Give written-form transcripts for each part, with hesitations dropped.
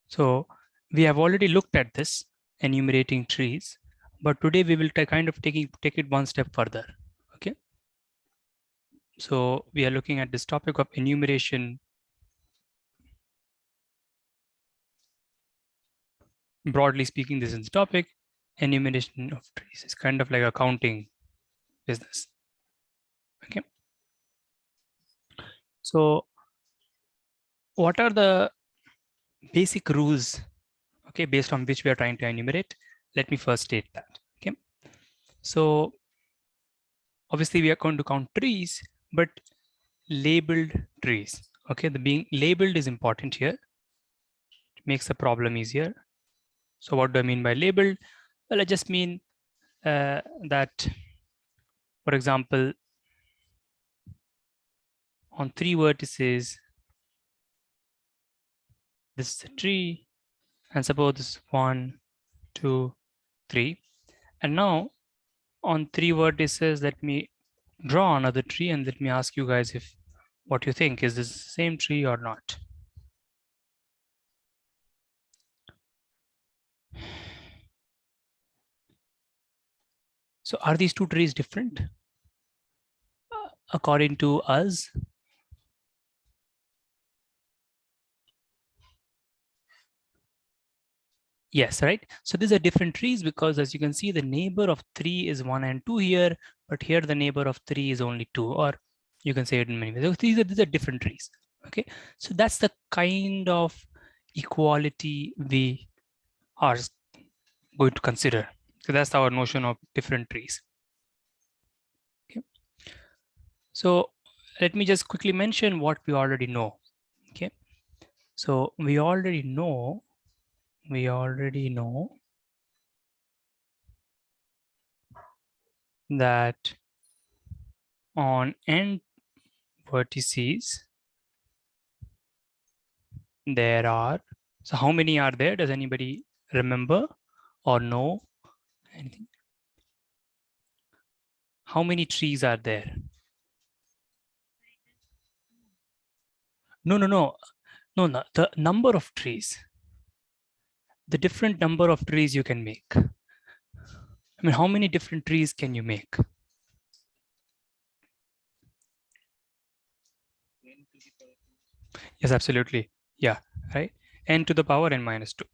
So we have already looked at this enumerating trees, but today we will kind of take it one step further. Okay. So we are looking at this topic of enumeration. Broadly speaking, this is the topic. Enumeration of trees is kind of like a counting business. Okay. So what are the basic rules, okay, based on which we are trying to enumerate? Let me first state that. Okay. So obviously we are going to count trees, but labeled trees. Okay, the being labeled is important here. It makes the problem easier. So what do I mean by labeled? Well, I just mean that, for example, on 3 vertices, this is a tree, and suppose this is 1, 2, 3. And now on 3 vertices, let me draw another tree and let me ask you guys if what you think, is this the same tree or not? So are these two trees different according to us? Yes, right. So these are different trees because as you can see, the neighbor of 3 is 1 and 2 here, but here the neighbor of 3 is only 2, or you can say it in many ways. So these are different trees. Okay, so that's the kind of equality we are going to consider. So that's our notion of different trees. Okay. So let me just quickly mention what we already know. Okay. So we already know that on n vertices there are, so how many are there? Does anybody remember or know anything? How many trees are there? No, the number of trees, the different number of trees you can make. I mean, how many different trees can you make? Yes, absolutely. Yeah, right. N to the power n minus 2.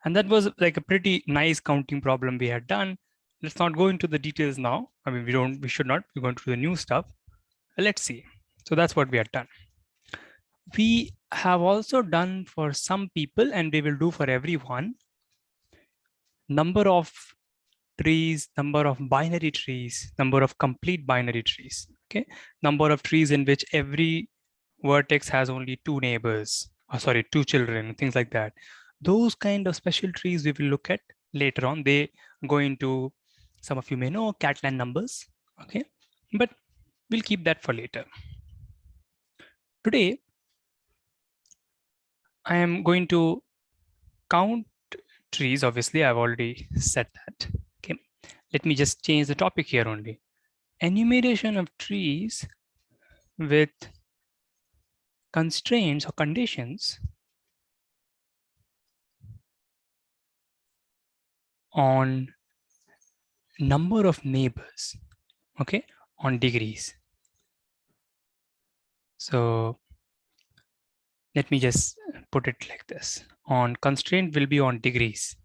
And that was like a pretty nice counting problem we had done. Let's not go into the details now. I mean, we should not. We're going to do the new stuff. Let's see. So that's what we had done. We have also done for some people, and we will do for everyone, number of trees, number of binary trees, number of complete binary trees. Okay, number of trees in which every vertex has only 2 neighbors, or sorry, 2 children, things like that. Those kind of special trees we will look at later on. They go into, some of you may know, Catalan numbers. Okay, but we'll keep that for later. Today, I am going to count trees. Obviously, I've already said that. Okay, let me just change the topic here only. Enumeration of trees with constraints or conditions on number of neighbors, okay, on degrees. So let me just put it like this. On constraint will be on degrees.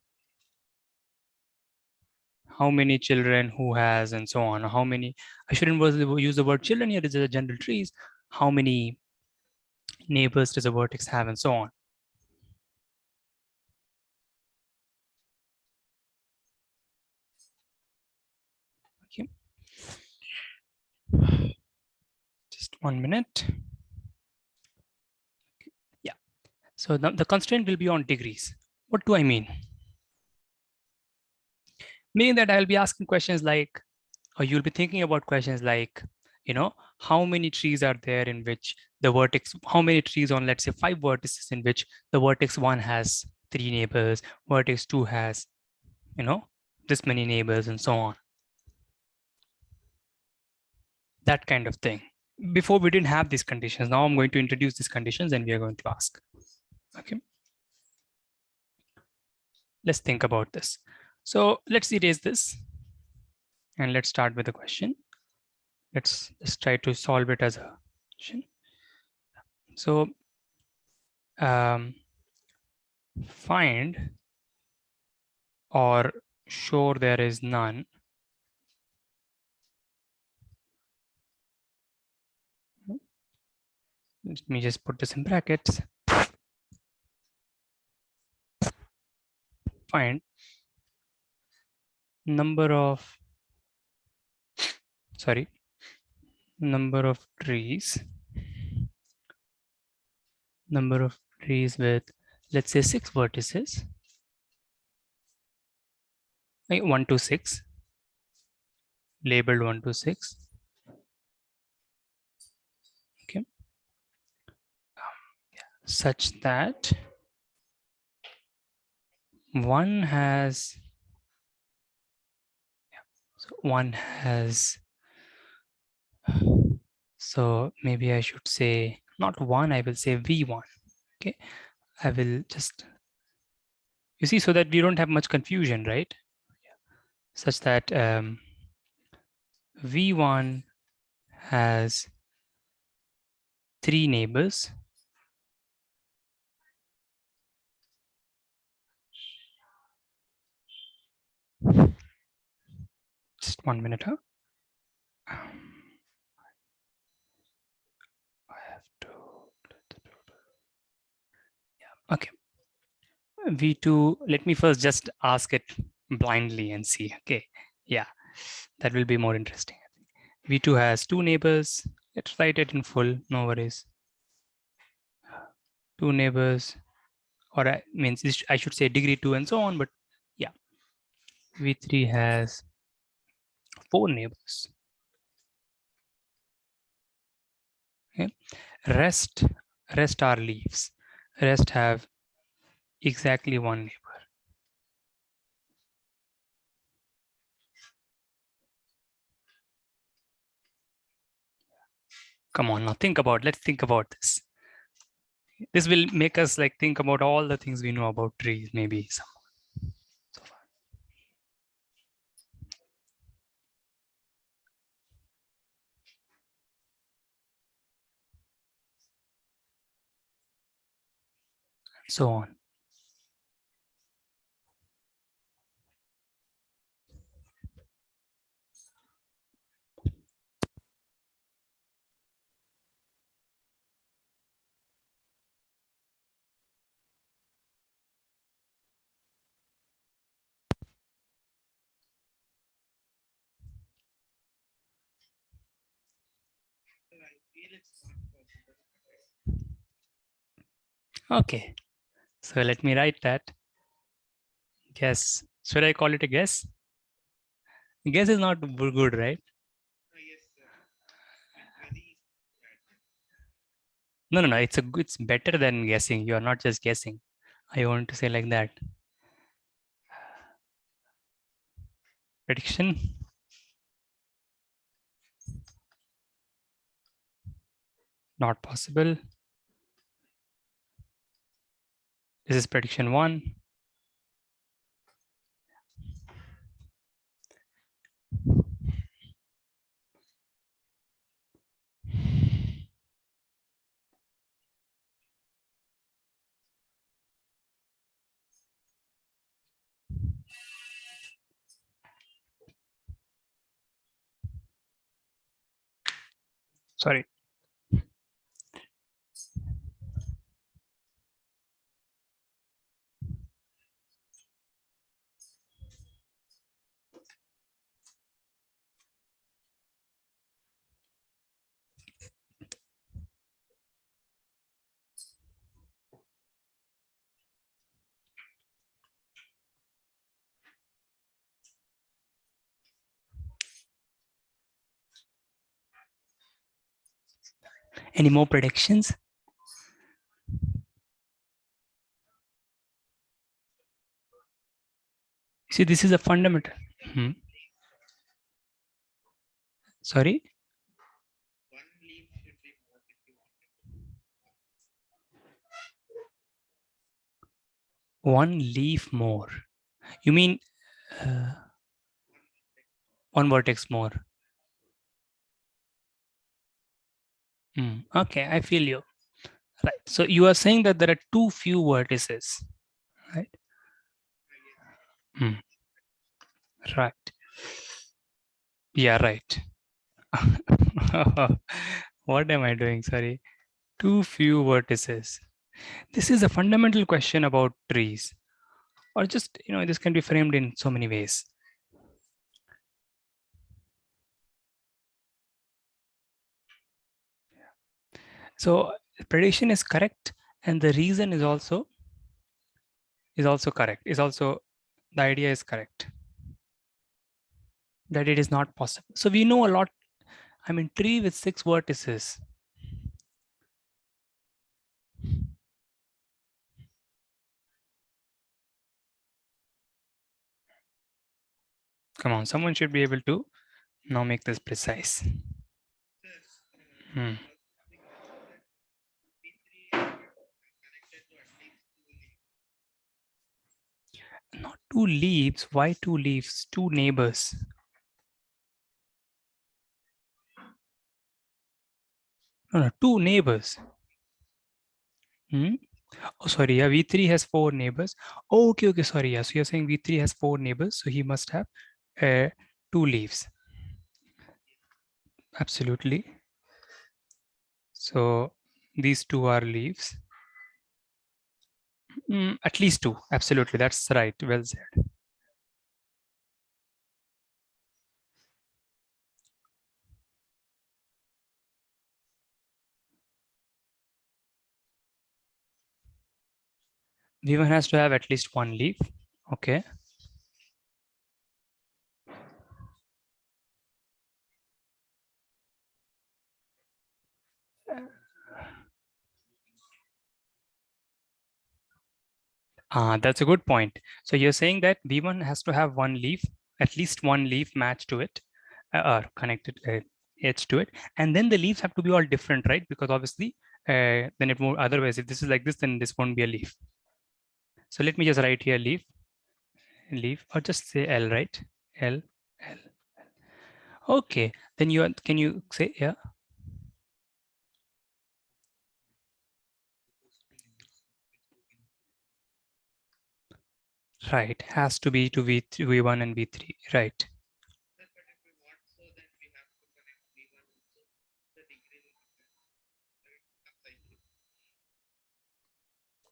How many children, who has, and so on. How many, I shouldn't use the word children here, this is a general trees. How many neighbors does a vertex have, and so on. Okay. Just 1 minute. Yeah. So the constraint will be on degrees. What do I mean? Meaning that I'll be asking questions like, or you'll be thinking about questions like, how many trees are there in which the vertex, how many trees on, let's say, 5 vertices in which the vertex 1 has 3 neighbors, vertex 2 has, this many neighbors, and so on. That kind of thing. Before we didn't have these conditions. Now I'm going to introduce these conditions and we are going to ask. Okay. Let's think about this. So let's erase this and let's start with a question. Let's just try to solve it as a question. So find or show there is none. Let me just put this in brackets. Find number of trees with, let's say, 6 vertices, like 1 to 6, labeled 1 to 6. Okay, such that one has so maybe I should say not one, I will say v1. Okay, I will just, you see, so that we don't have much confusion, right? Such that v1 has 3 neighbors. Just 1 minute, huh? I have to, yeah, okay. V2, let me first just ask it blindly and see. Okay, yeah, that will be more interesting. V2 has 2 neighbors. Let's write it in full, no worries. 2 neighbors, or I means I should say degree 2 and so on, but yeah. V3 has 4 neighbors. Okay, rest are leaves. Rest have exactly 1 neighbor. Come on, now think about, let's think about this. This will make us like think about all the things we know about trees, maybe some. So far. So on. Okay, so let me write that. Guess. Should I call it a guess? Guess is not good, right? No. It's better than guessing. You are not just guessing. I want to say like that. Prediction. Not possible. This is prediction 1. Sorry. Any more predictions? See, this is a fundamental. Sorry. One leaf more. You mean one vertex more? Okay, I feel you. Right. So you are saying that there are too few vertices, right? Right. Yeah, right. What am I doing? Sorry. Too few vertices. This is a fundamental question about trees, or just, this can be framed in so many ways. So prediction is correct, and the reason is also correct. The idea is correct that it is not possible. So we know a lot. I mean, tree with 6 vertices. Come on, someone should be able to now make this precise. Hmm. Not 2 leaves. Why 2 leaves? 2 neighbors. No, 2 neighbors. Oh, sorry. Yeah, V3 has 4 neighbors. Oh, okay. Sorry. Yeah. So you're saying V3 has 4 neighbors. So he must have 2 leaves. Absolutely. So these 2 are leaves. At least 2. Absolutely. That's right. Well said. V1 has to have at least 1 leaf. Okay. That's a good point. So you're saying that V1 has to have 1 leaf, at least 1 leaf matched to it, or connected edge to it. And then the leaves have to be all different, right? Because obviously, then it won't, otherwise, if this is like this, then this won't be a leaf. So let me just write here leaf, or just say L, right? L, L. Okay, then can you say, yeah? Right, has to be to V1 and V3, right?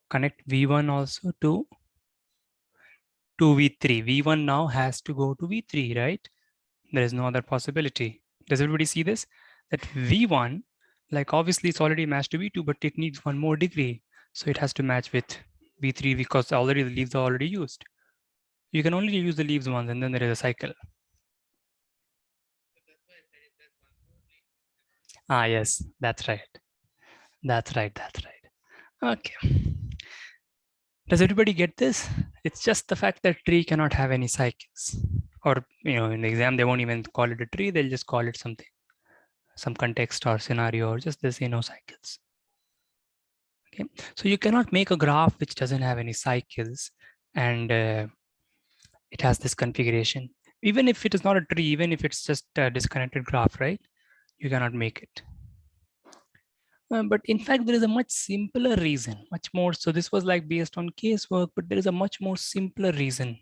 Connect V1 also to V3. V1 now has to go to V3, right? There is no other possibility. Does everybody see this? That V1, like obviously it's already matched to V2, but it needs 1 more degree. So it has to match with V3 because already the leaves are already used. You can only use the leaves once and then there is a cycle. Yes, that's right. That's right. Okay. Does everybody get this? It's just the fact that tree cannot have any cycles. Or, in the exam, they won't even call it a tree. They'll just call it something, some context or scenario, or just this, cycles. Okay. So you cannot make a graph which doesn't have any cycles and it has this configuration. Even if it is not a tree, even if it's just a disconnected graph, right? You cannot make it. But in fact, there is a much simpler reason, much more. So this was like based on casework, but there is a much more simpler reason,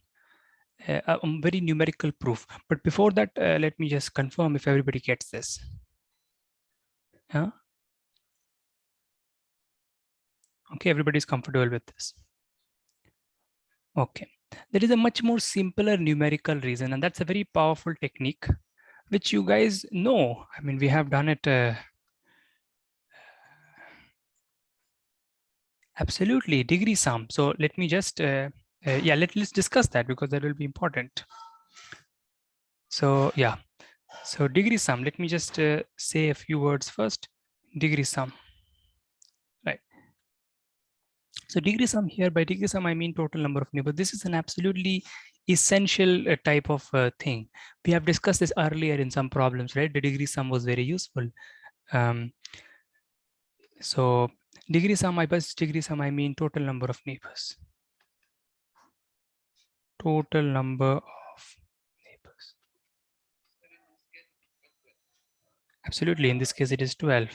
a very numerical proof. But before that, let me just confirm if everybody gets this. Yeah. Okay, everybody's comfortable with this. Okay. There is a much more simpler numerical reason, and that's a very powerful technique, which you guys know. I mean, we have done it. Absolutely, degree sum. So let me just, yeah, let's discuss that because that will be important. So yeah, so degree sum. Let me just say a few words first. Degree sum, right? So degree sum here, by degree sum, I mean total number of neighbors. This is an absolutely essential type of thing. We have discussed this earlier in some problems, right? The degree sum was very useful. So degree sum, by degree sum, I mean total number of neighbors. total number of neighbors. Absolutely, in this case it is 12.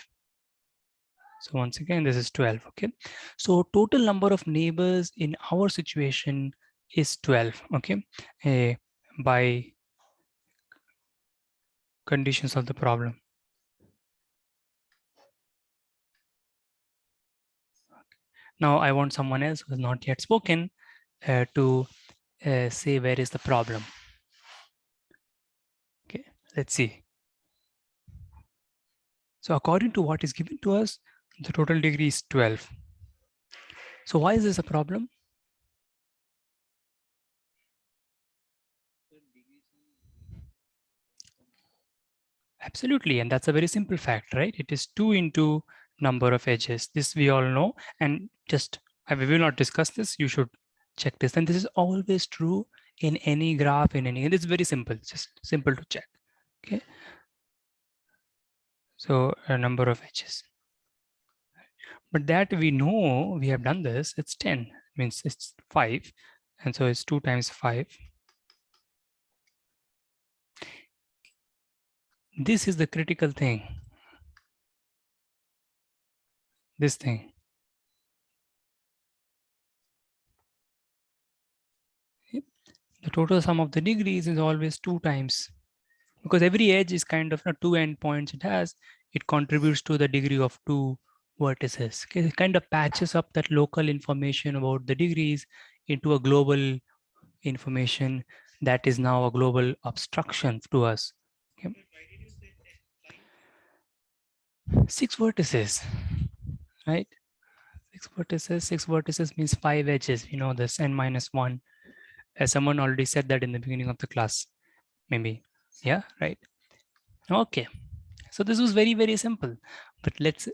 So once again, this is 12, okay? So total number of neighbors in our situation is 12, okay? By conditions of the problem. Now I want someone else who has not yet spoken to say where is the problem. Okay, let's see. So according to what is given to us, the total degree is 12. So why is this a problem? Absolutely, and that's a very simple fact, right? It is 2 into number of edges. This we all know, and just we will not discuss this. You should check this, and this is always true in any graph, in any. It's very simple, just simple to check. Okay. So a number of edges. But that we know we have done this. It's 10. Means it's 5, and so it's 2 times 5. This is the critical thing. This thing. The total sum of the degrees is always 2 times, because every edge is kind of 2 endpoints it has. It contributes to the degree of 2 vertices. Okay, it kind of patches up that local information about the degrees into a global information that is now a global abstraction to us. Okay. 6 vertices, right? 6 vertices. 6 vertices means 5 edges. You know this, n minus 1. As someone already said that in the beginning of the class, maybe. Yeah, right. Okay. So this was very, very simple. But let's,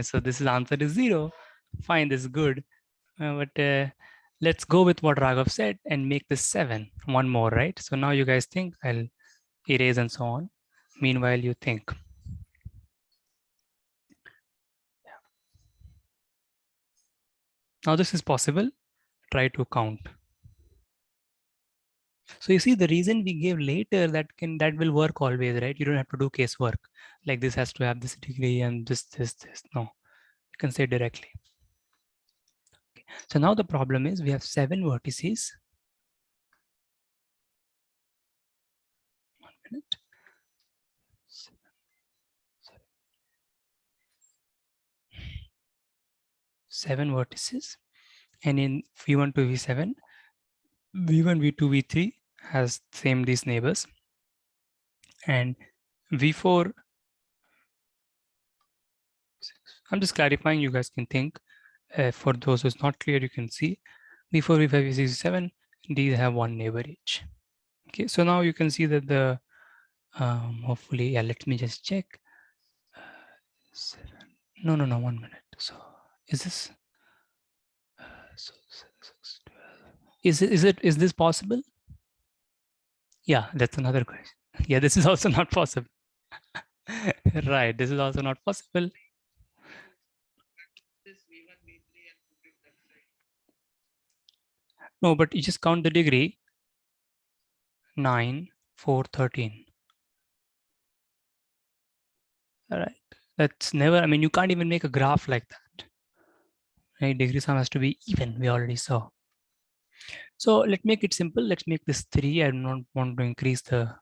so this is answer is 0. Fine, this is good. But let's go with what Raghav said and make this 7. One more, right? So now you guys think, I'll erase and so on. Meanwhile, you think. Now this is possible. Try to count. So you see the reason we gave later, that will work always, right? You don't have to do casework. Like this has to have this degree and this. No, you can say directly. Okay. So now the problem is we have 7 vertices. 1 minute. 7 vertices, and in V1 to V7, V1, V2, V3 has same these neighbors, and V4, I'm just clarifying, you guys can think. For those who's not clear, you can see V4, V5, V6, V7, these have 1 neighbor each. Okay, so now you can see that the, hopefully, yeah, let me just check. 7. No, 1 minute. So is this, so 6, 12. Is this possible? Yeah, that's another question. Yeah, this is also not possible. Right, this is also not possible. No, but you just count the degree. 9, 4, 13. All right, that's never, I mean, you can't even make a graph like that. Right, degree sum has to be even, we already saw. So let's make it simple. Let's make this 3. I do not want to increase the,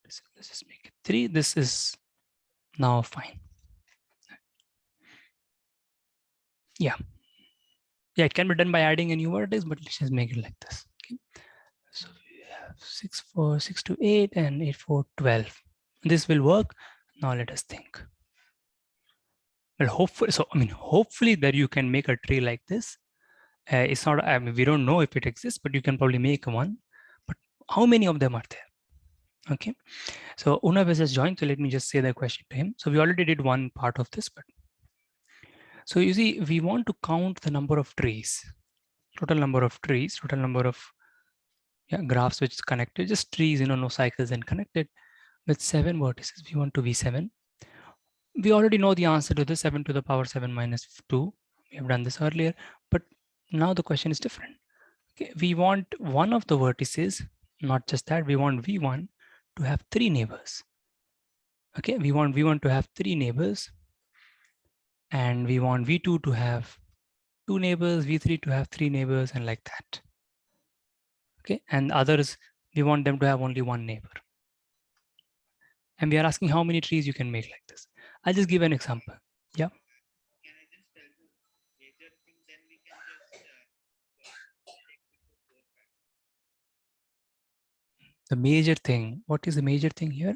let's just make it 3. This is now fine. Yeah. Yeah, it can be done by adding a new vertex, but let's just make it like this. Okay. So we have 6, 4, 6 to 8 and 8, 4, 12. This will work. Now let us think. Well, hopefully, so I mean, hopefully that you can make a tree like this. It's not, I mean, we don't know if it exists, but you can probably make one. But how many of them are there? Okay. So Unav has just joined. So let me just say the question to him. So we already did one part of this, but so you see, we want to count the number of trees, total number of trees, total number of graphs which is connected, just trees, no cycles and connected with 7 vertices. We want to be 7. We already know the answer to this, 7 to the power 7 minus 2. We have done this earlier, but now the question is different. Okay, we want one of the vertices, not just that, we want V1 to have 3 neighbors. Okay, we want V1 to have 3 neighbors, and we want V2 to have 2 neighbors, V3 to have 3 neighbors, and like that. Okay, and others, we want them to have only 1 neighbor. And we are asking how many trees you can make like this. I'll just give an example. Yeah. The major thing, what is the major thing here?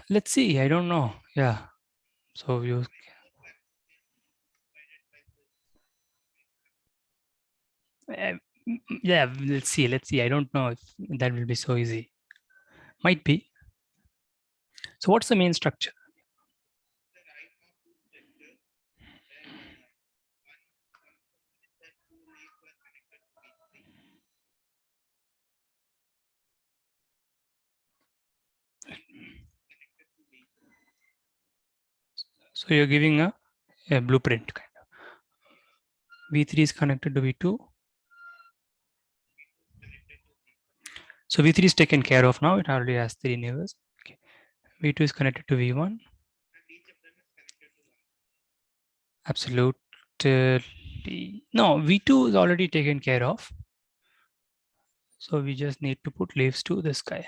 Let's see, I don't know. Yeah, so you, yeah, let's see. I don't know if that will be so easy. Might be. So what's the main structure? So you're giving a blueprint kind of. V3 is connected to V2. So V3 is taken care of now. It already has 3 neighbors. Okay. V2 is connected to V1. Absolutely. No, V2 is already taken care of. So we just need to put leaves to this guy.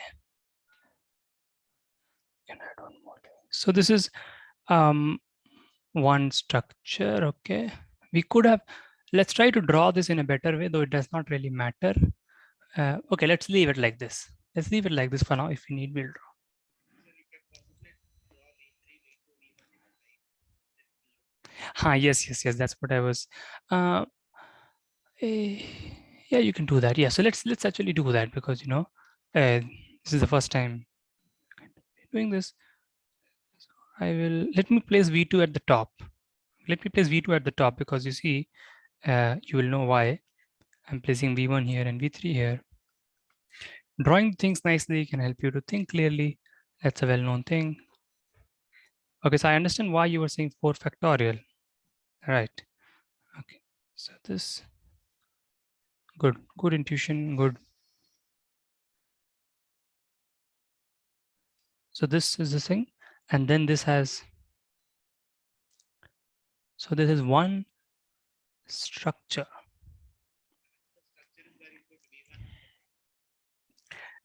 Can add one more. So this is one structure. Okay. We could have, let's try to draw this in a better way, though it does not really matter. Okay, let's leave it like this. Let's leave it like this for now. If you need, we'll draw. Yes. That's what I was. Eh, yeah, you can do that. Yeah, so let's actually do that, because this is the first time doing this. I will let me place V2 at the top. Let me place V2 at the top, because you see, you will know why I'm placing V1 here and V3 here. Drawing things nicely can help you to think clearly. That's a well-known thing. Okay, so I understand why you were saying 4 factorial. Right. Okay. So this, good intuition, good. So this is the thing, and then this has. So this is one structure.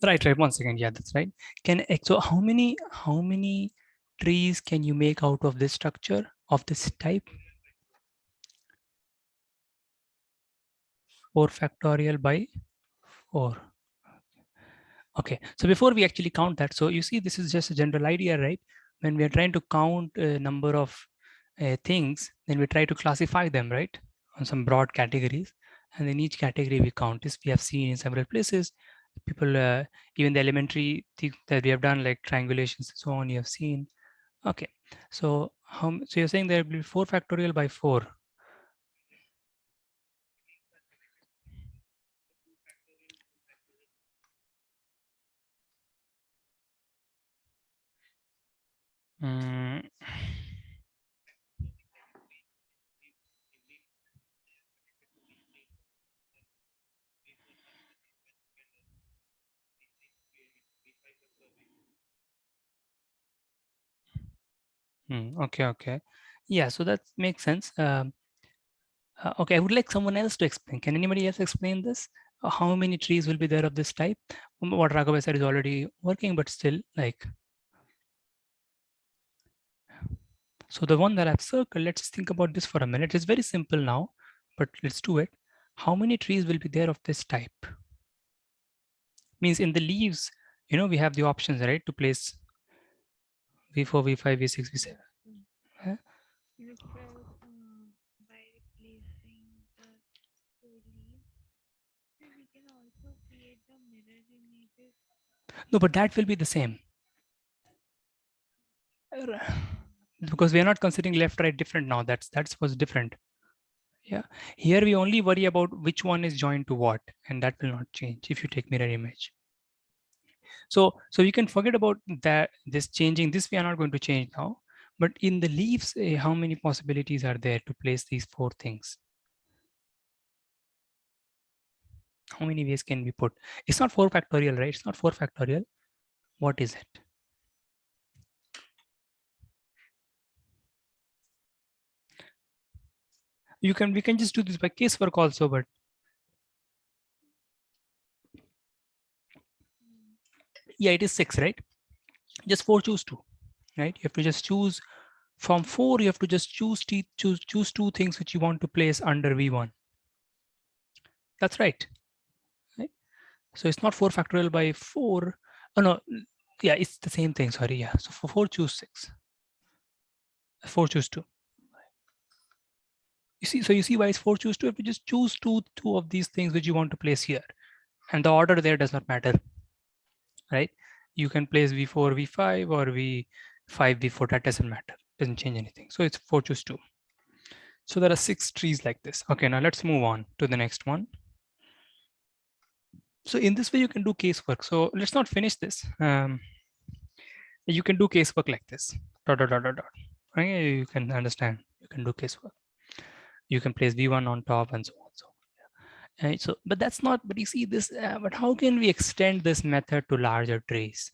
Right. One second. Yeah, that's right. So how many trees can you make out of this structure of this type? 4 factorial by 4. Okay, so before we actually count that, so you see, this is just a general idea, right? When we are trying to count a number of things, then we try to classify them, right, on some broad categories, and in each category we count. This we have seen in several places. People, even the elementary things that we have done, like triangulations and so on, you have seen. Okay, so so you're saying there will be 4 factorial by 4. Mm. Okay. Yeah, so that makes sense. Okay, I would like someone else to explain. Can anybody else explain this? How many trees will be there of this type? What Raghav said is already working, but still, like. So the one that I've circled, let's think about this for a minute. It's very simple now, but let's do it. How many trees will be there of this type? Means in the leaves, we have the options, right, to place V4, V5, V6, V7. Huh? By replacing the two leaves, we can also create the mirror images. No, but that will be the same. Because we are not considering left, right different now. That's what's different. Yeah, here we only worry about which one is joined to what, and that will not change if you take mirror image. So you can forget about that, this changing. This we are not going to change now, But in the leaves, how many possibilities are there to place these four things? How many ways can we put? It's not 4 factorial, right? It's not 4 factorial. What is it? We can just do this by casework also, but yeah, it is 6, right? Just 4 choose 2, right? You have to just choose from 4, you have to just choose two things which you want to place under V1. That's right. Right? So it's not 4 factorial by 4. Oh no, yeah, it's the same thing. Sorry, yeah. So for 4 choose 6. 4 choose 2. You see, so you see why it's 4 choose 2. If you just choose two of these things which you want to place here, and the order there does not matter, right? You can place V4, V5, or V5, V4. That doesn't matter. Doesn't change anything. So it's 4 choose 2. So there are 6 trees like this. Okay, now let's move on to the next one. So in this way, you can do casework. So let's not finish this. You can do casework like this. Dot, dot, dot, dot, dot. Okay, you can understand. You can do casework. You can place V1 on top and so on. So, but that's not, but you see this, but how can we extend this method to larger trees?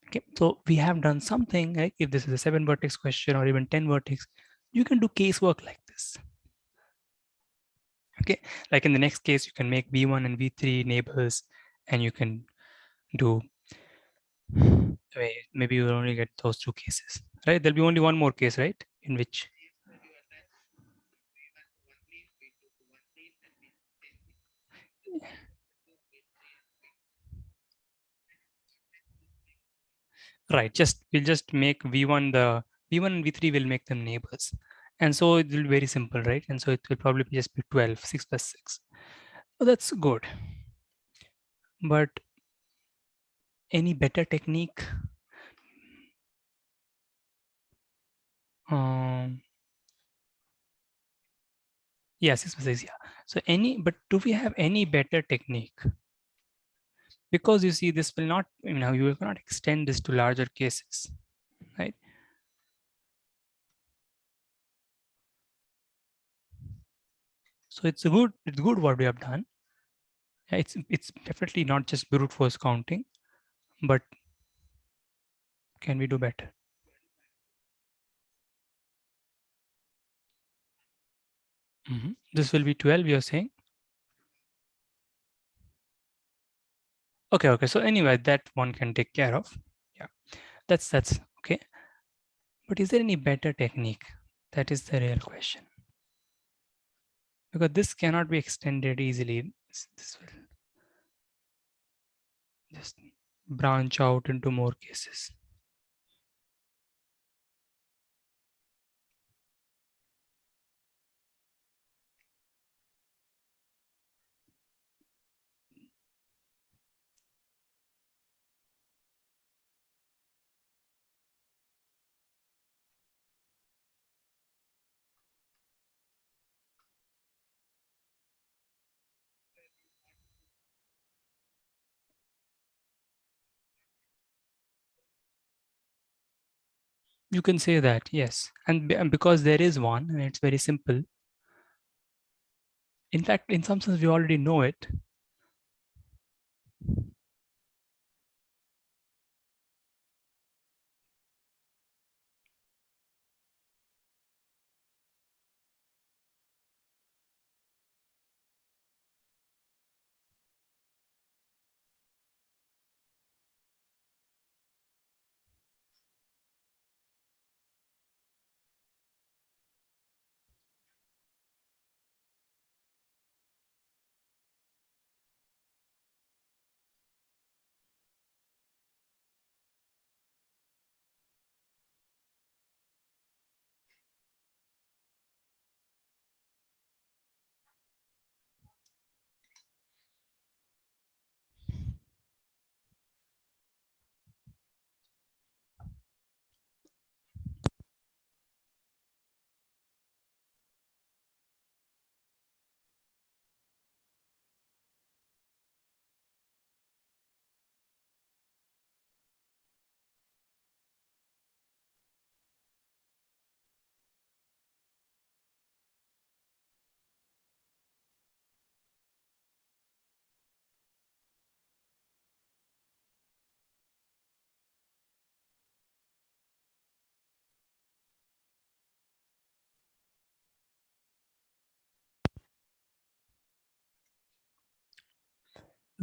Okay, so we have done something, like if this is a 7 vertex question or even 10 vertex, you can do casework like this. Okay, like in the next case, you can make V1 and V3 neighbors, and you can do, maybe you will only get those 2 cases, right? There'll be only one more case, right? In which, right, we'll just make V1 V1 and V3 will make them neighbors. And so it will be very simple, right? And so it will probably just be 12, 6 plus 6. So that's good. But any better technique? Um, yeah, 6 plus 6, yeah. So but do we have any better technique? Because you see, this will not, you cannot extend this to larger cases, right? So it's good what we have done. It's definitely not just brute force counting, but can we do better? This will be 12, you're saying? Okay. So anyway, that one can take care of. Yeah, that's okay. But is there any better technique? That is the real question. Because this cannot be extended easily. This will just branch out into more cases. You can say that, yes. And because there is one, and it's very simple. In fact, in some sense, we already know it.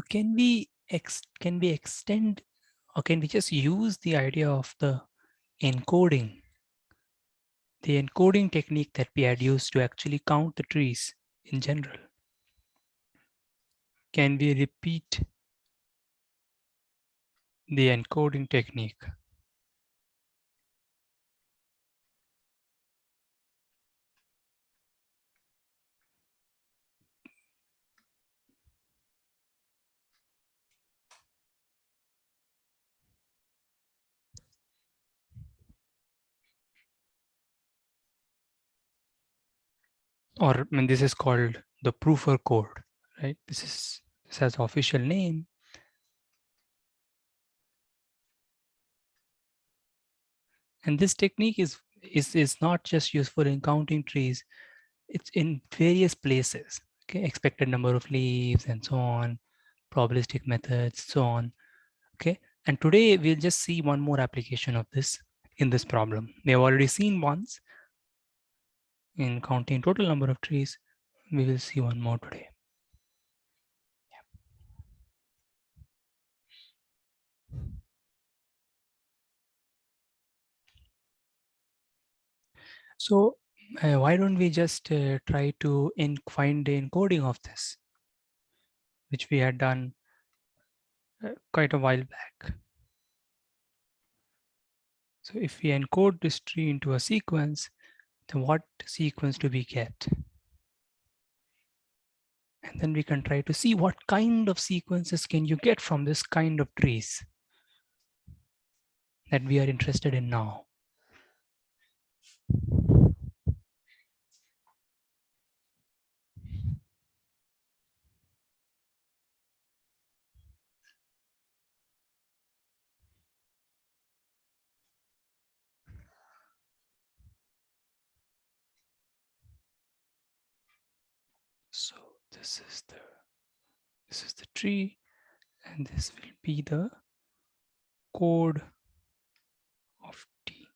Can we extend, or can we just use the idea of the encoding, technique that we had used to actually count the trees in general? Can we repeat the encoding technique? Or I mean, this is called the Prufer Code, right? This has official name. And this technique is not just useful in counting trees, it's in various places. Okay, expected number of leaves and so on, probabilistic methods, so on. Okay, and today we'll just see one more application of this in this problem. We have already seen once in counting total number of trees. We will see one more today. So why don't we just try to find the encoding of this, which we had done quite a while back. So if we encode this tree into a sequence, then what sequence do we get? And then we can try to see what kind of sequences can you get from this kind of trees that we are interested in now. So this is the tree, and this will be the code of T.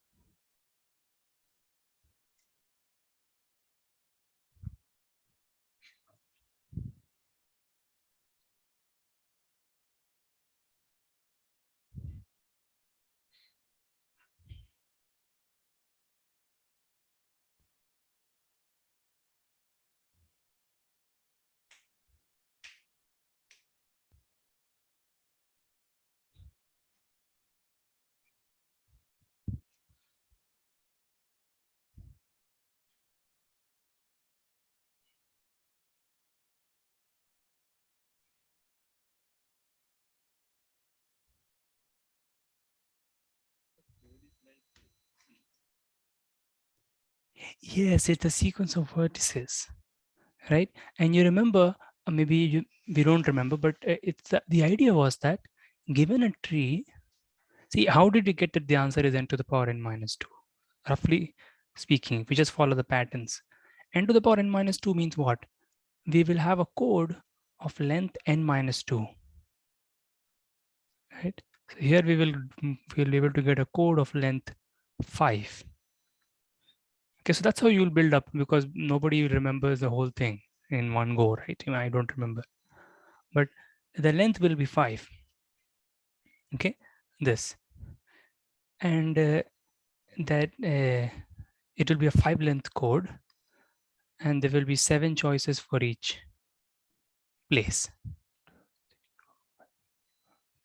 Yes, it's a sequence of vertices, right? And you remember, we don't remember, but it's the idea was that given a tree, see, how did we get that the answer is n to the power n minus 2? Roughly speaking, if we just follow the patterns, n to the power n minus 2 means what? We will have a code of length n minus 2, right? So here we'll be able to get a code of length 5. Okay, so that's how you'll build up, because nobody remembers the whole thing in one go, right? I don't remember, but the length will be 5. Okay, this, and that it will be a 5 length code, and there will be 7 choices for each place.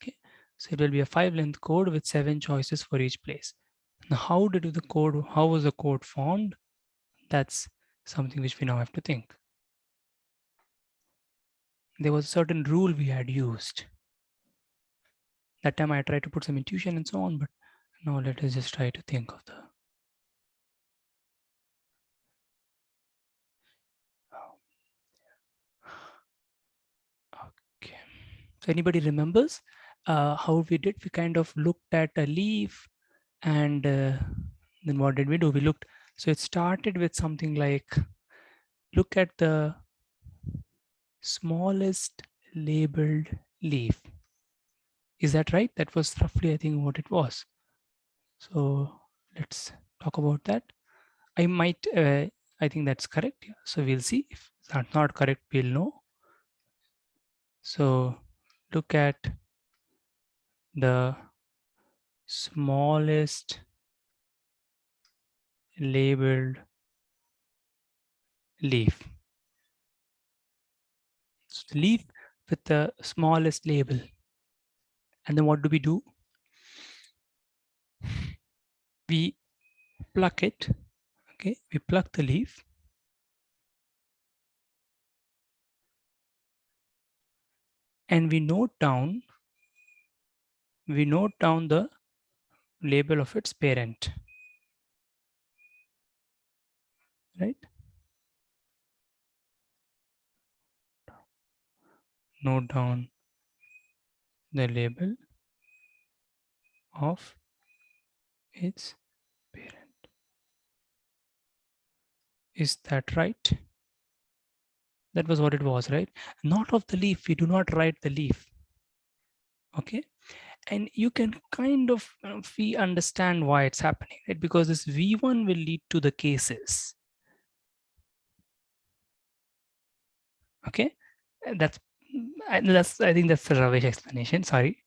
Okay, so it will be a 5 length code with 7 choices for each place. Now, how was the code formed? That's something which we now have to think. There was a certain rule we had used. That time I tried to put some intuition and so on, but now let us just try to think of the. Okay. So anybody remembers how we did? We kind of looked at a leaf, and then what did we do? We looked. So it started with something like, look at the smallest labeled leaf. Is that right? That was roughly, I think, what it was. So let's talk about that. I think that's correct. So we'll see. If that's not correct, we'll know. So look at the smallest labeled leaf. So the leaf with the smallest label. And then what do? We pluck it. Okay, we pluck the leaf. And we note down the label of its parent. Right? Note down the label of its parent. Is that right? That was what it was, right? Not of the leaf. We do not write the leaf. Okay. And you can kind of understand why it's happening, right? Because this V1 will lead to the cases. Okay. That's I think that's the Ravish explanation. Sorry.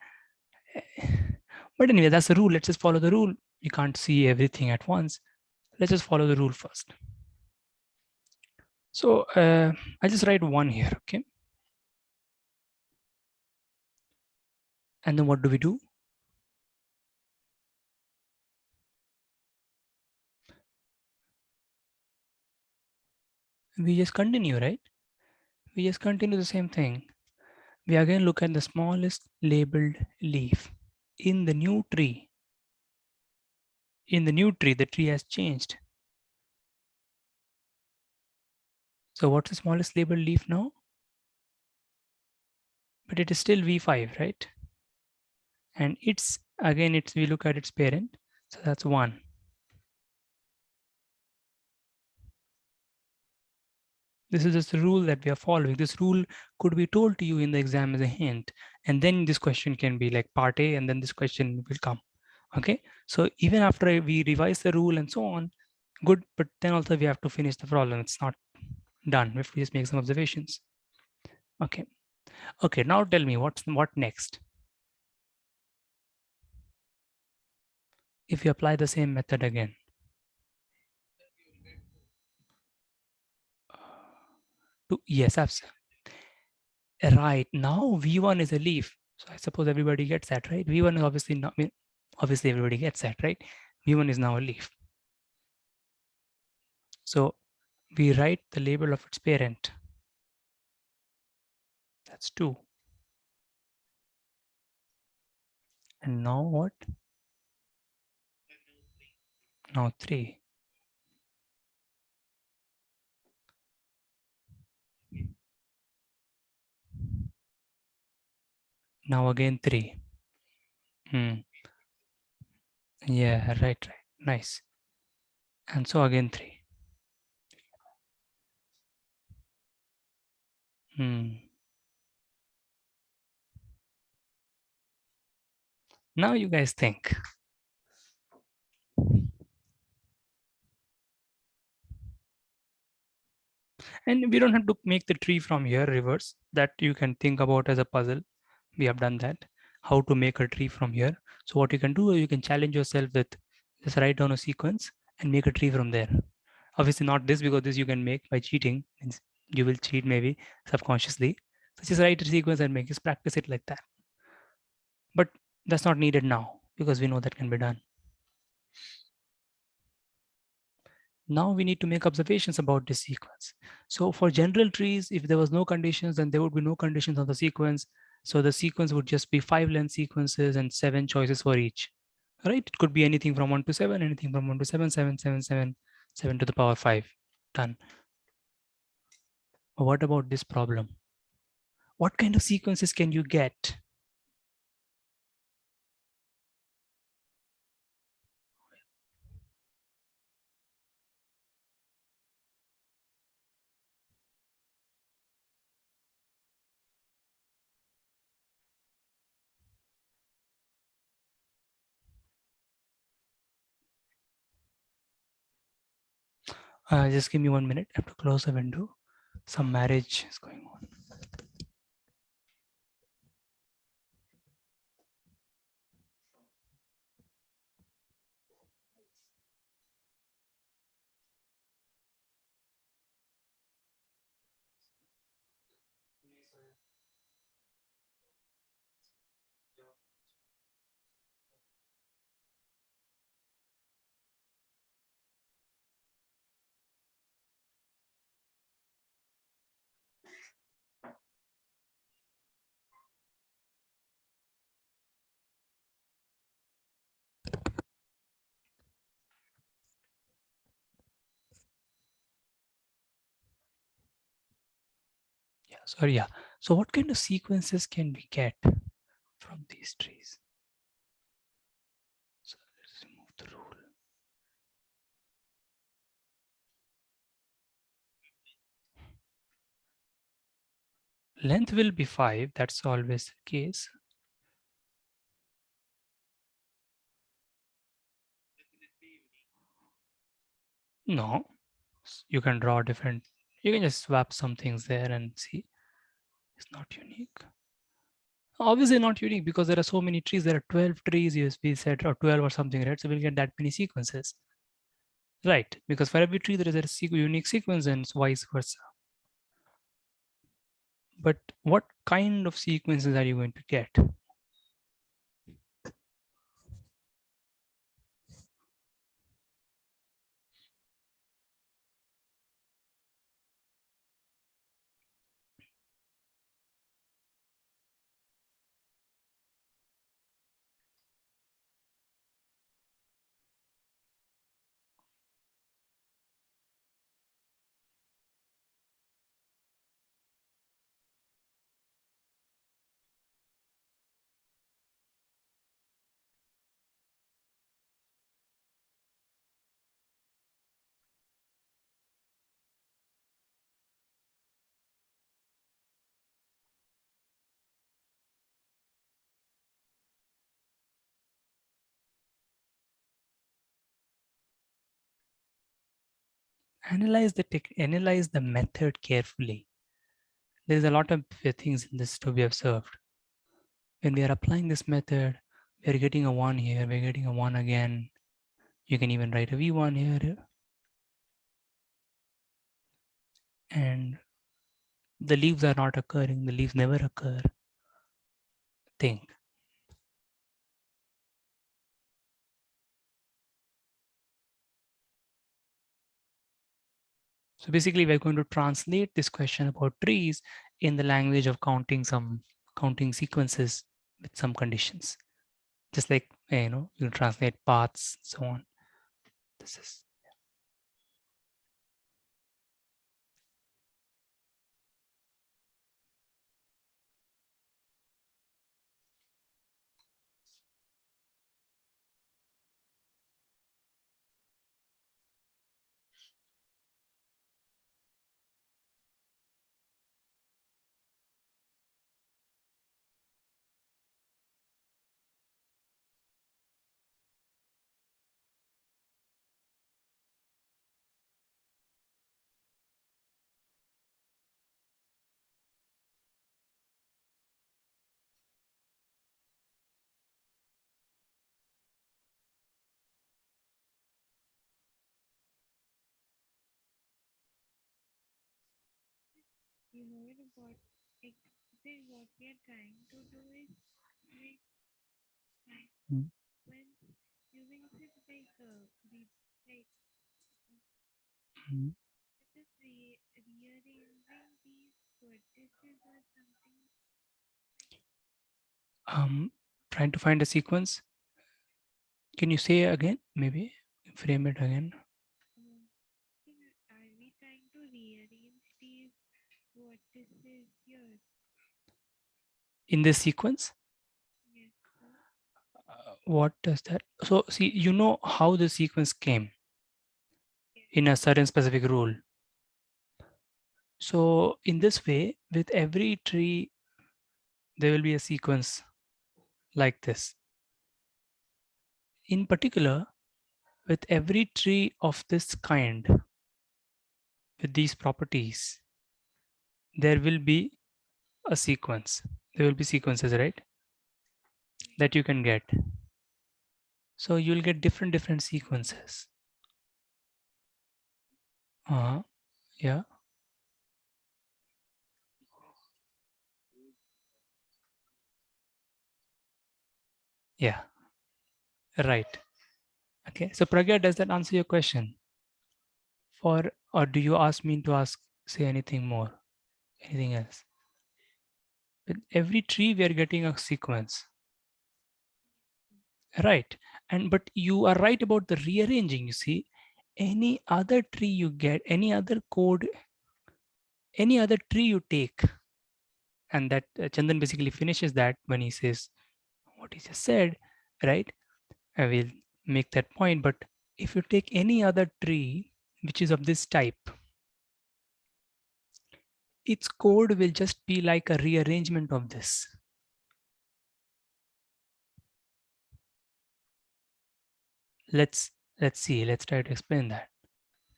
But anyway, that's the rule. Let's just follow the rule. You can't see everything at once. Let's just follow the rule first. So I'll just write 1 here, okay? And then what do? We just continue, right? We just continue the same thing. We again look at the smallest labeled leaf in the new tree. In the new tree, the tree has changed. So what's the smallest labeled leaf now? But it is still V5, right? And we look at its parent. So that's 1. This is just the rule that we are following. This rule could be told to you in the exam as a hint. And then this question can be like part A, and then this question will come. Okay. So even after we revise the rule and so on, good, but then also we have to finish the problem. It's not done. We have to just make some observations. Okay. Okay, now tell me what next? If you apply the same method again. Yes, absolutely. Right, now V1 is a leaf. So I suppose everybody gets that, right? V1 is obviously not, I mean, obviously everybody gets that, right? V1 is now a leaf. So we write the label of its parent. That's 2. And now what? Now 3. Now again 3. Yeah, right. Nice. And so again 3. Now you guys think. And we don't have to make the tree from here reverse. That you can think about as a puzzle. We have done that. How to make a tree from here. So what you can do, you can challenge yourself with just write down a sequence and make a tree from there. Obviously not this, because this you can make by cheating. You will cheat maybe subconsciously. So just write a sequence and just practice it like that. But that's not needed now because we know that can be done. Now we need to make observations about this sequence. So for general trees, if there was no conditions, then there would be no conditions on the sequence. So the sequence would just be 5 length sequences and 7 choices for each. Right? It could be anything from 1 to 7, anything from 1 to 7, 7, 7, 7, 7 to the power 5. Done. But what about this problem? What kind of sequences can you get? Just give me 1 minute. I have to close the window. Some marriage is going on. Sorry, yeah. So what kind of sequences can we get from these trees? So let's remove the rule. Length will be 5. That's always the case. No, you can draw different. You can just swap some things there and see. It's not unique. Obviously not unique because there are so many trees. There are 12 trees, we said, or 12 or something, right? So we'll get that many sequences. Right, because for every tree there is a unique sequence and vice versa. But what kind of sequences are you going to get? Analyze the method carefully. There is a lot of things in this to be observed. When we are applying this method, we are getting a 1 here, we're getting a 1 again. You can even write a v1 here. And the leaves are not occurring, the leaves never occur. Thing. So basically, we're going to translate this question about trees in the language of counting sequences with some conditions. Just like, you translate paths, so on. This is. You know it about like say what we are trying to do is like Mm. when using this like the like Mm. just rearranging these vertices or something. Trying to find a sequence. Can you say again? Maybe frame it again. Um, are we trying to rearrange these vertices here? In this sequence, Yes, sir. what does that? So see, you know how the sequence came Yes, in a certain specific rule. So in this way, with every tree, there will be a sequence like this. In particular, with every tree of this kind, with these properties, there will be a sequence. There will be sequences, right? That you can get. So you'll get different sequences. Yeah, yeah, right. Okay, so Pragya, does that answer your question? Or do you ask me to say anything more, anything else? With every tree, we are getting a sequence, right? But you are right about the rearranging. You see, any other tree you get, any other code, any other tree you take, and that Chandan basically finishes that when he says what he just said, right? I will make that point. But if you take any other tree which is of this type, its code will just be like a rearrangement of this. Let's see. Let's try to explain that.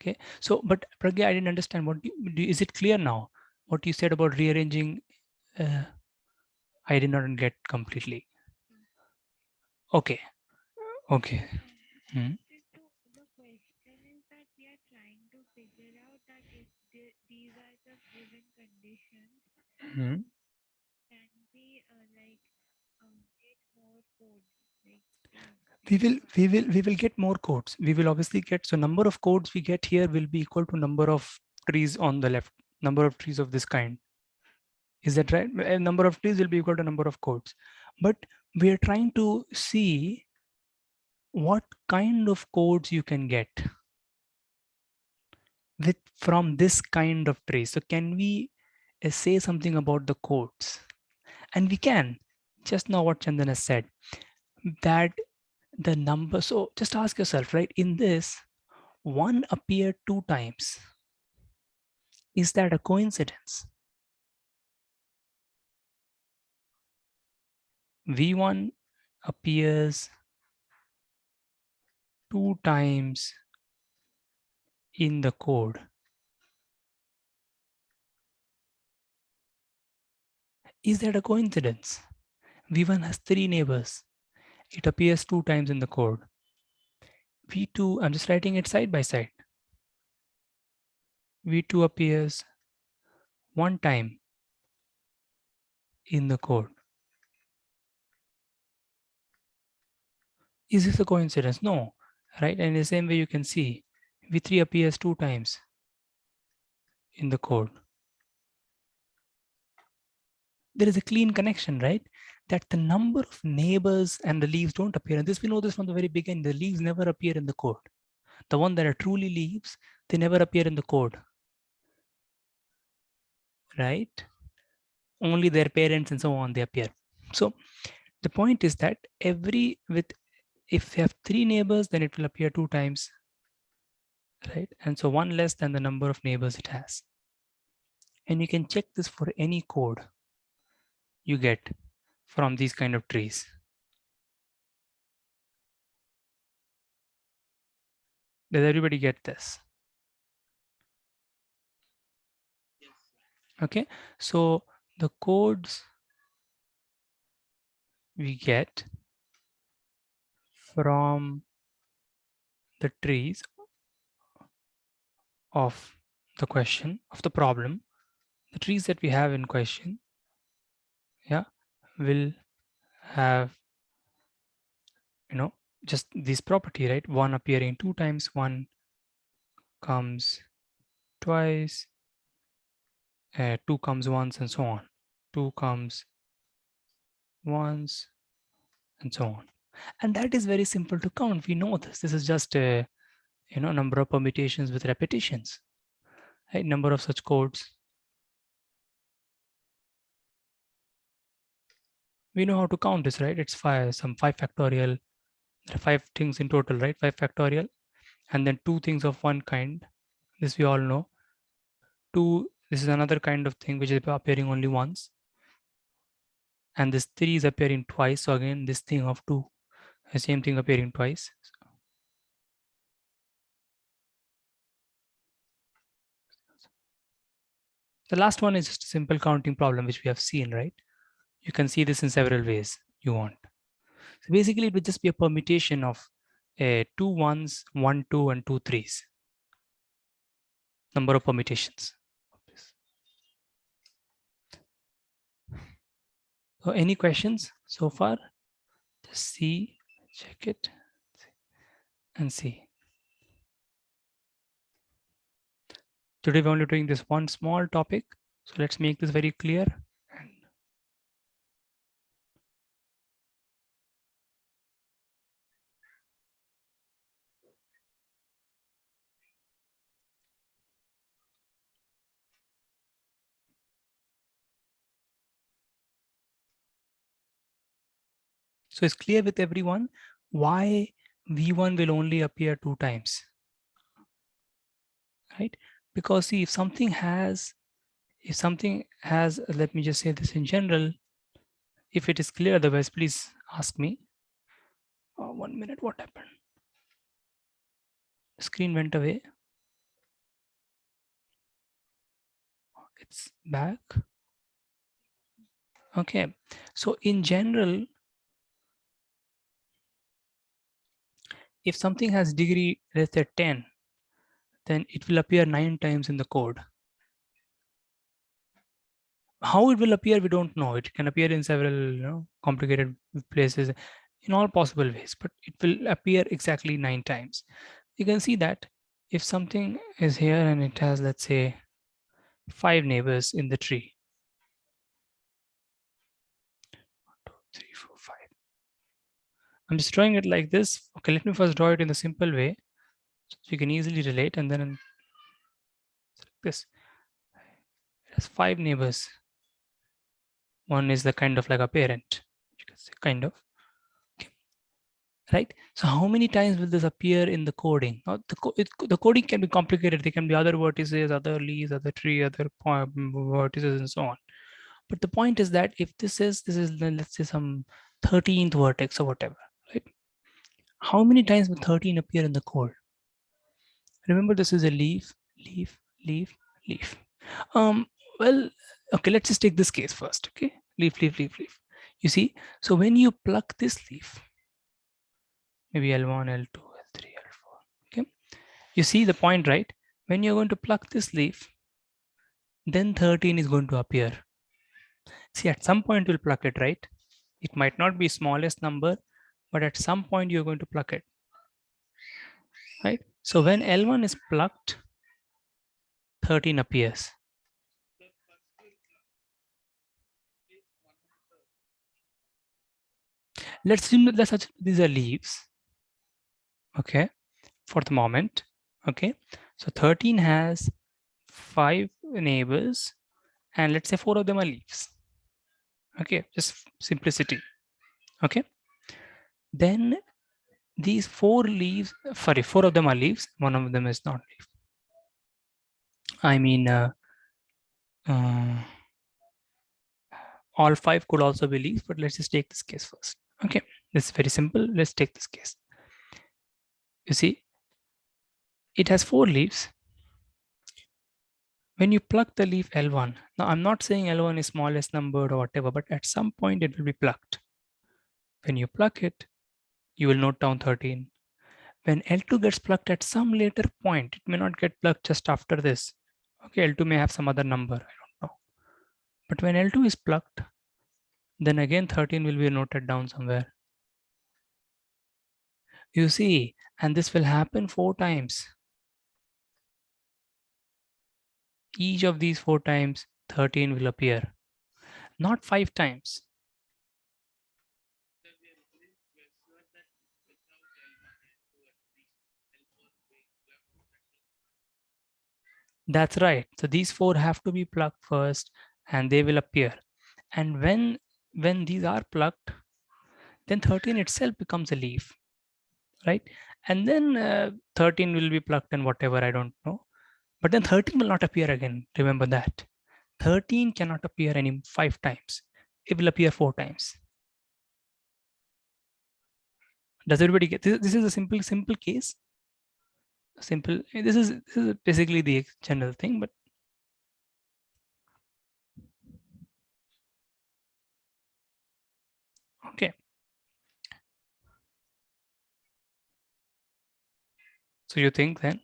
Okay. So, but Pragya, I didn't understand what is it clear now? What you said about rearranging, I did not get completely. Okay. Okay. Hmm. So the question is that we are trying to figure out that if these are the given conditions, Hmm. can we get more codes like We will get more codes. We will obviously get, so number of codes we get here will be equal to number of trees on the left, number of trees of this kind. Is that right? A number of trees will be equal to number of codes. But we are trying to see what kind of codes you can get with from this kind of tree. So can we say something about the codes? And we can. Just now what Chandan has said, that the number, so just ask yourself, right? In this, one appeared 2 times. Is that a coincidence? V1 appears 2 times in the code. Is that a coincidence? V1 has 3 neighbors. It appears 2 times in the code. V2, I'm just writing it side by side. V2 appears 1 time in the code. Is this a coincidence? No, right? And in the same way you can see V3 appears 2 times in the code. There is a clean connection, right? That the number of neighbors and the leaves don't appear. And this, we know this from the very beginning. The leaves never appear in the code. The one that are truly leaves, they never appear in the code, right? Only their parents and so on, they appear. So the point is that if you have 3 neighbors, then it will appear 2 times, right? And so 1 less than the number of neighbors it has. And you can check this for any code you get from these kind of trees. Does everybody get this? Okay, so the codes we get from the trees of the question, of the problem, the trees that we have in question, yeah, will have, just this property, right? One appearing 2 times, one comes twice, two comes once, and so on. Two comes once, and so on. And that is very simple to count. We know this. This is just a number of permutations with repetitions, right? Number of such codes. We know how to count this, right? It's some 5 factorial. There are 5 things in total, right? 5 factorial, and then 2 things of one kind. This we all know. 2, this is another kind of thing which is appearing only once. And this 3 is appearing twice. So again, this thing of 2, the same thing appearing twice. The last one is just a simple counting problem, which we have seen, right? You can see this in several ways you want. So basically, it would just be a permutation of 2 ones, 1 2, and 2 3s. Number of permutations. So any questions so far? Just see, check it, and see. Today we're only doing this one small topic. So let's make this very clear. So it's clear with everyone why V1 will only appear 2 times, right? Because see, if something has, let me just say this in general, if it is clear otherwise, please ask me. 1 minute, what happened? The screen went away. It's back. Okay, so in general, if something has degree, let's say 10, then it will appear 9 times in the code. How it will appear, we don't know. It can appear in several complicated places in all possible ways, but it will appear exactly 9 times. You can see that if something is here and it has, let's say, 5 neighbors in the tree. 1, 2, 3, 4, 5. I'm just drawing it like this. Okay, let me first draw it in the simple way so you can easily relate, and then this. It has 5 neighbors. One is the kind of like a parent, you can say, kind of. Okay. Right? So how many times will this appear in the coding? Now, the coding can be complicated. There can be other vertices, other leaves, other tree, other vertices, and so on. But the point is that if this is let's say some 13th vertex or whatever, right? How many times will 13 appear in the code? Remember, this is a leaf, leaf, leaf, leaf. Well, okay, let's just take this case first. Okay, leaf, leaf, leaf, leaf. You see, so when you pluck this leaf, maybe L1, L2, L3, L4. Okay, you see the point, right? When you're going to pluck this leaf, then 13 is going to appear. See, at some point you'll pluck it, right? It might not be smallest number, but at some point you're going to pluck it, right? So when L1 is plucked, 13 appears. Let's assume that these are leaves, okay, for the moment, okay. So 13 has 5 neighbors, and let's say 4 of them are leaves, okay, just simplicity, okay. Then these 4 leaves, sorry, 4 of them are leaves, one of them is not leaf. I mean, all 5 could also be leaves, but let's just take this case first. Okay, this is very simple. Let's take this case. You see, it has 4 leaves. When you pluck the leaf L1, now I'm not saying L1 is smallest number or whatever, but at some point it will be plucked. When you pluck it, you will note down 13. When L2 gets plucked at some later point, it may not get plucked just after this. Okay, L2 may have some other number, I don't know. But when L2 is plucked, then again 13 will be noted down somewhere. You see, and this will happen 4 times. Each of these 4 times, 13 will appear, not 5 times. That's right. So these 4 have to be plucked first and they will appear. And when these are plucked, then 13 itself becomes a leaf, right? And then 13 will be plucked and whatever, I don't know. But then 13 will not appear again. Remember that. 13 cannot appear any 5 times. It will appear 4 times. Does everybody get this? This is a simple case. Simple. This is basically the general thing, but okay. So you think then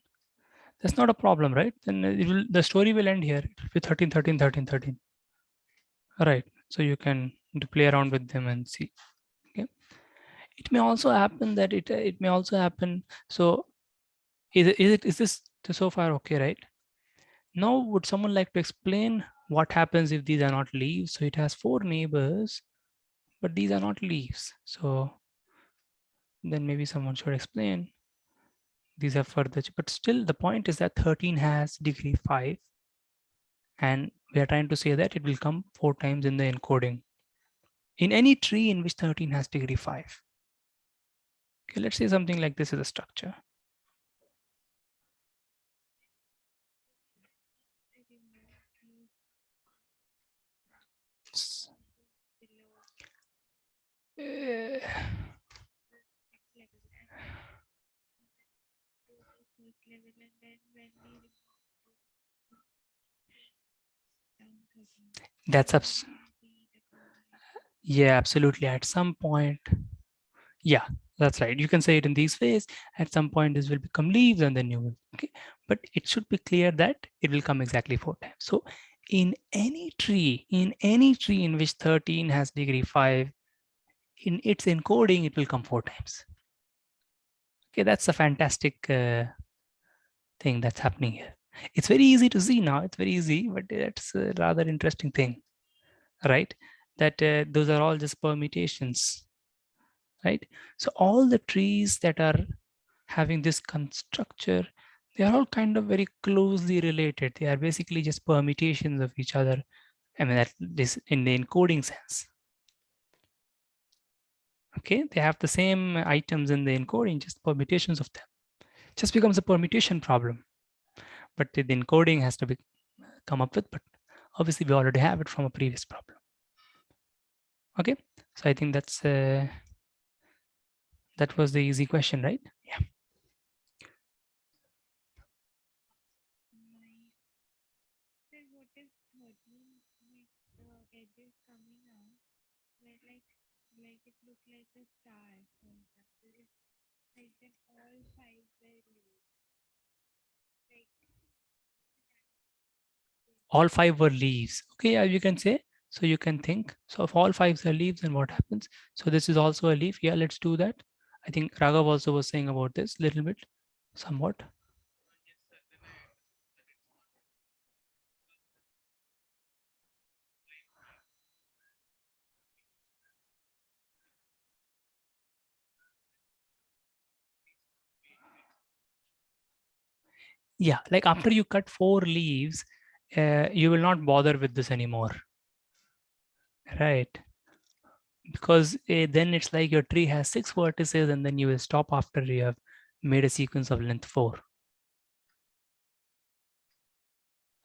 that's not a problem, right? Then the story will end here. It will be 13, 13, 13, 13. All right. So you can play around with them and see. Okay. It may also happen that it may also happen. So is this so far okay, right? Now, would someone like to explain what happens if these are not leaves? So it has 4 neighbors, but these are not leaves. So then maybe someone should explain. These are further, but still the point is that 13 has degree 5. And we are trying to say that it will come 4 times in the encoding. in any tree in which 13 has degree 5. Okay, let's say something like this is a structure. Uh, level, and then when we remove down 13, that's will abs be the combination. yeah, absolutely. At some point, yeah, that's right. You can say it in these ways. At some point, this will become leaves, and then you will. Okay, but it should be clear that it will come exactly 4 times. So, in any tree in which 13 has degree 5, in its encoding, it will come 4 times. Okay, that's a fantastic thing that's happening here. It's very easy to see now. It's very easy, but it's a rather interesting thing, right? That those are all just permutations, right? So all the trees that are having this structure, they are all kind of very closely related. They are basically just permutations of each other. I mean, that this in the encoding sense. Okay, they have the same items in the encoding, just permutations of them. Just becomes a permutation problem. But the encoding has to be come up with, but obviously we already have it from a previous problem. Okay, so I think that was the easy question, right? Yeah. Then what if 13 with the edges coming out, where like it look like a star, for example, if like then all 5 were leaves, like All 5 were leaves. Okay, yeah, you can say. So you can think. So if all 5s are leaves, then what happens? So this is also a leaf. Yeah, let's do that. I think Raghav also was saying about this little bit, somewhat. Yeah, like after you cut 4 leaves, you will not bother with this anymore, right? Because then it's like your tree has 6 vertices, and then you will stop after you have made a sequence of length 4,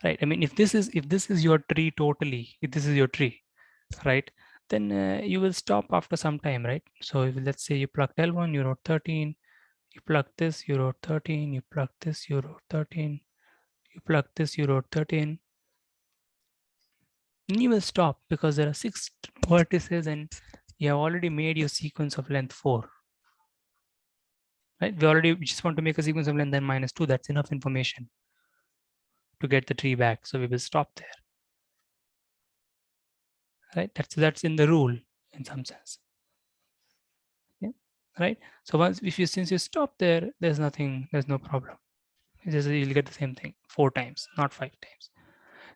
right? I mean, if this is your tree totally, if this is your tree, right, then you will stop after some time, right? So if, let's say you plucked L1, you wrote 13, you plucked this, you wrote 13, you plucked this, you wrote 13, you plucked this, you wrote 13, and you will stop because there are 6 vertices and you have already made your sequence of length 4, right? We just want to make a sequence of length then -2. That's enough information to get the tree back. So we will stop there, right? That's in the rule in some sense. Yeah, right. So since you stop there, there's no problem. You'll get the same thing 4 times, not 5 times.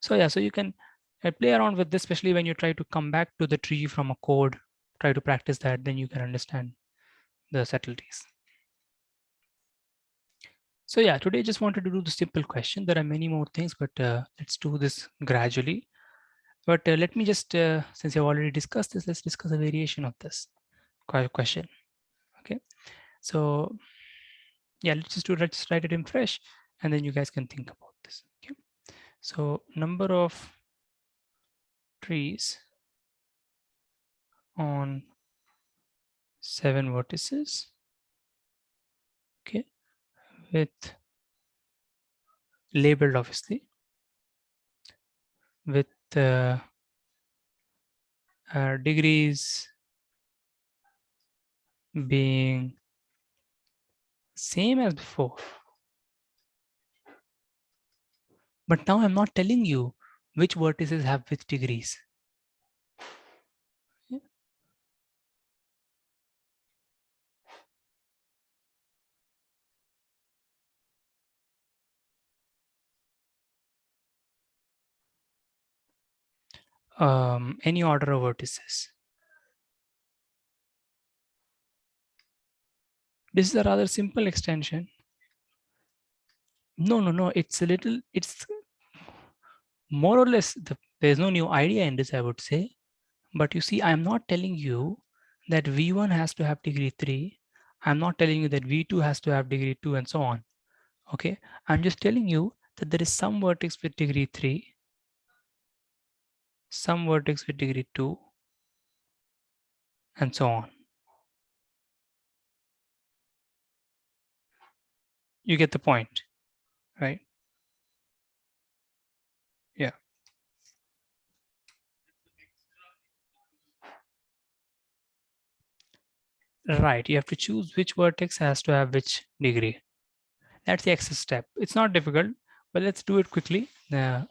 So yeah, so you can play around with this, especially when you try to come back to the tree from a code, try to practice that, then you can understand the subtleties. So yeah, today I just wanted to do the simple question. There are many more things, but let's do this gradually. But let me just, since you've already discussed this, let's discuss a variation of this question. Okay, so yeah, let's write it in fresh, and then you guys can think about this. Okay, so number of trees on 7 vertices, okay, with labeled obviously with degrees being same as before. But now I'm not telling you which vertices have which degrees. Any order of vertices. This is a rather simple extension. No. It's more or less, there's no new idea in this, I would say, But you see, I'm not telling you that V1 has to have degree 3. I'm not telling you that V2 has to have degree 2 and so on. Okay, I'm just telling you that there is some vertex with degree 3, some vertex with degree 2, and so on. You get the point, right? Yeah. Right, you have to choose which vertex has to have which degree. That's the extra step. It's not difficult, but let's do it quickly. Or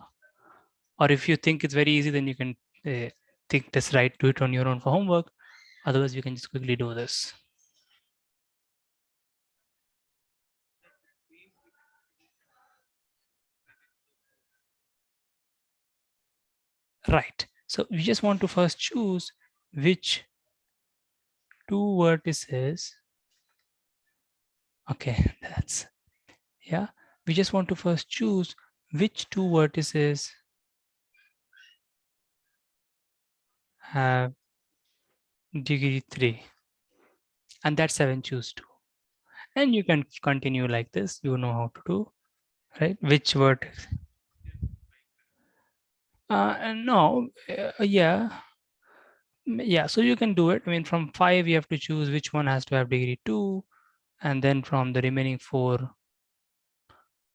if you think it's very easy, then you can think this right, do it on your own for homework. Otherwise, you can just quickly do this. Right, so we just want to first choose which two vertices. Okay, that's, yeah. We just want to first choose which two vertices have degree 3. And that's 7 choose 2. And you can continue like this. You know how to do, right? Which vertex? No, yeah. Yeah, so you can do it. I mean, from 5, you have to choose which one has to have degree 2. And then from the remaining 4,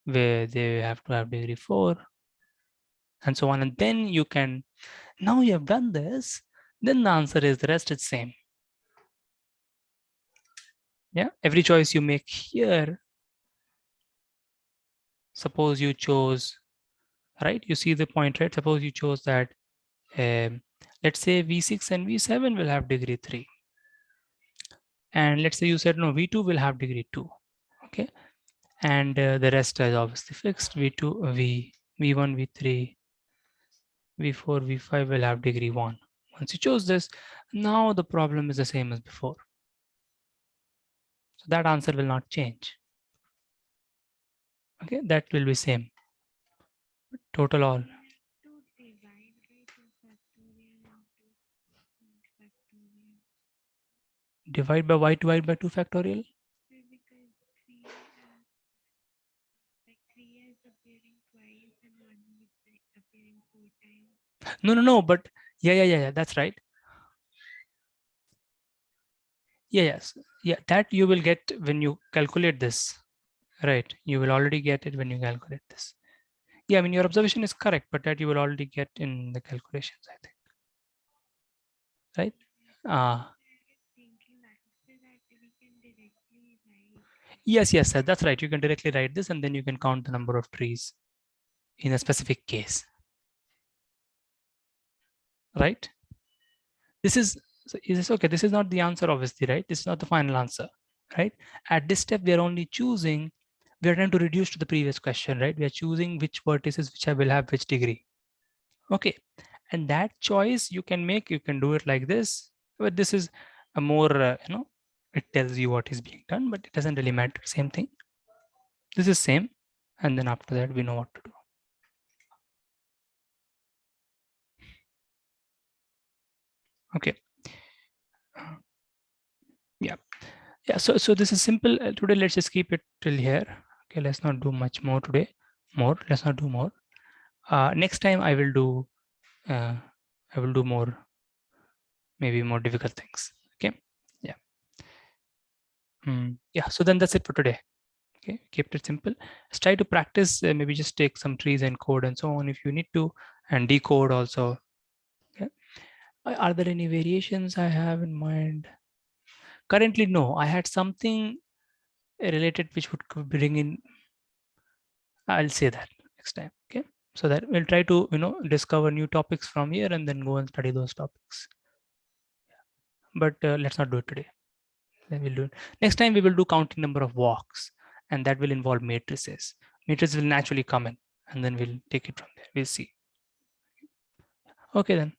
where they have to have degree 4. And so on. And then you can, now you have done this, then the answer is the rest is same. Yeah, every choice you make here, suppose you chose, right? You see the point, right? Suppose you chose that, let's say V6 and V7 will have degree 3. And let's say you said, no, V2 will have degree 2. Okay. And the rest is obviously fixed. V2, V1, V3, V4, V5 will have degree 1. Once you chose this, now the problem is the same as before. So that answer will not change. Okay, that will be same. Total all. Divide by y, divide by 2 factorial. No, but yeah, that's right. Yes, yeah, that you will get when you calculate this, right? You will already get it when you calculate this. Yeah, I mean, your observation is correct, but that you will already get in the calculations, I think, right? Yes, sir, that's right. You can directly write this and then you can count the number of trees in a specific case, right? This is okay. This is not the answer, obviously, right? This is not the final answer, right? At this step, we are only choosing, we are trying to reduce to the previous question, right? We are choosing which vertices which I will have which degree. Okay, and that choice you can make, you can do it like this, but this is a more, it tells you what is being done, but it doesn't really matter, same thing. This is same, and then after that, we know what to do. Okay. Yeah. So this is simple. Today, let's just keep it till here. Okay, let's not do much more today. Let's not do more. Next time I will do more, maybe more difficult things. Okay. Yeah. Yeah. So then that's it for today. Okay, keep it simple. Just try to practice. Maybe just take some trees and code and so on if you need to, and decode also. Okay. Are there any variations I have in mind? Currently, no. I had something related which would bring in. I'll say that next time. Okay. So that we'll try to discover new topics from here and then go and study those topics. But let's not do it today. Then we'll do it next time. We will do counting number of walks, and that will involve matrices. Matrices will naturally come in, and then we'll take it from there. We'll see. Okay then.